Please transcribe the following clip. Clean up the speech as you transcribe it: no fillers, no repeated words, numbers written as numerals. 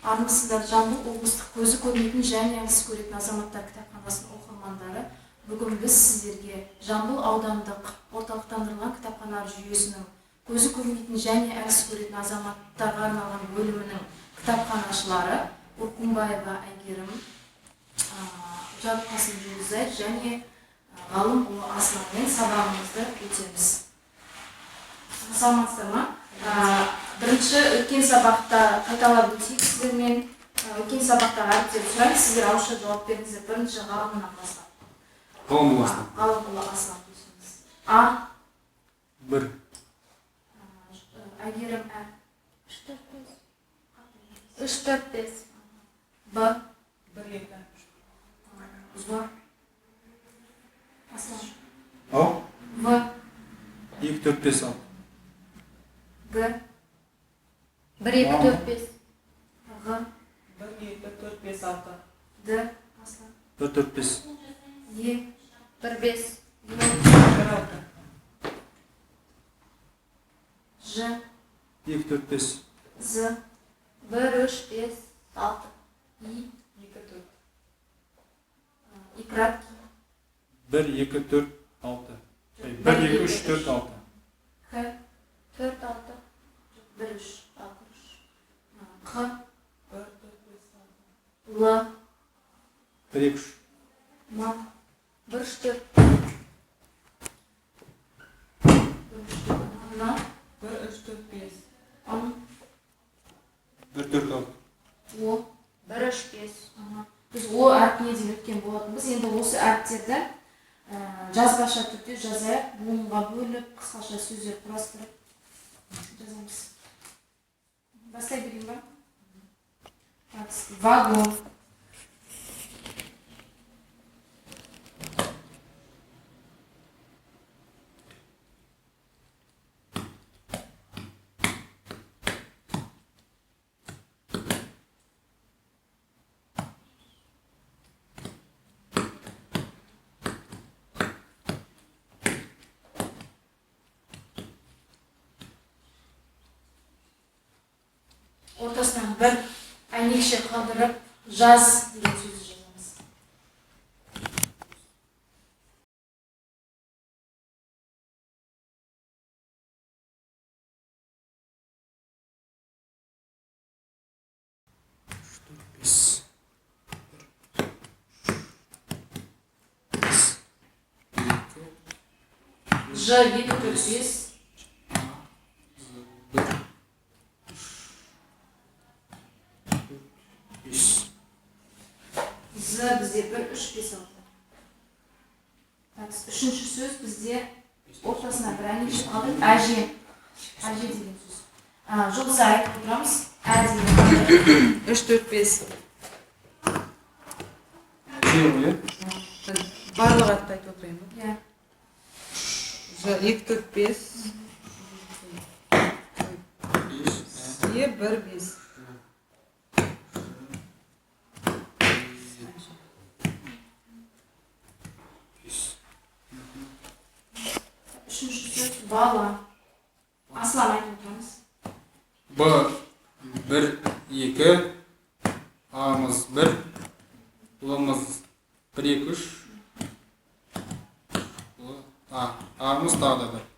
Армысыздар, Жамбыл облыстық көзі көрмейтін және әлсіз көретін азаматтар кітапханасының оқырмандары. Бүгін біз сіздерге Жамбыл аудандық орталықтандырылған кітапханалар жүйесінің көзі көрмейтін және әлсіз көретін азаматтарға арналған бөлімінің кітапханашылары Оркунбаева Айгерім, Жарылқасын Жұлдызай және ғалым ұлы Асыланмен сабағымызды өтеміз. Саламатсыздар ма? Бірінші өткен сабақта қайталап өтейік сіздермен. Өткен сабақтағы әріптерді сұраймыз, сіздер ауызша жауап беріңіздер. Бірінші ғалымнан бастап. Ғалым ұлы Асылан өтеміз. А. 1. Айгерім Ә. 3, 4, 5. Б. 1, 2. З. Аслан. Ал. В. 2, 4, 5, 6. Г. 1, 2, 4, 5. Г. 1, 2, 4, 5, 6. Д. Аслан. 4, 4, 5. Е. 1, 5. 1, 6. Ж. 2, 4, 5. З. 1, 3, 5, 6. И. 2, 4. И краткий. 1, 2, 4, 6. 1, 2, 3, 4, 6. Х. 4, 6. 1, 3. Х. 1, 4, 5, 6. Л. 1, 2, 3. М. 1, 4. Н. 1, 3, 4, 5. М. 1, 4, 6. О. 1, 3, 5. Біз о әрпіне дейін өткен болатынбыз. Енді осы әріптерді жазбаша түрде жазайық. Буынға бөліп, қысқаша сөздер құрастырып жазамыз. Бастай берейін ба? Вагон. Ортасынан бір әйнекше қалдырып, жаз деген сөзді жазамыз. Ж, 2, 4, 5. З бізде 1, 3, 5, 6. Үшінші сөз бізде ортасына бір әйнекше қалдырып, әже. Әже деген сөз. Жұлдызай айтып отырамыз. Ә деген қалдырып. 3, 4, 5. Барлық атты айтып отырайын ба? Иә. 2, 4, 5. Е, 1, 5. Үшінші сөз бала. Аслан айтып отырамыз. Б. 1, 2. A'мыз 1. Ұлымыз 1, 2, 3. A'мыз тағы да 1.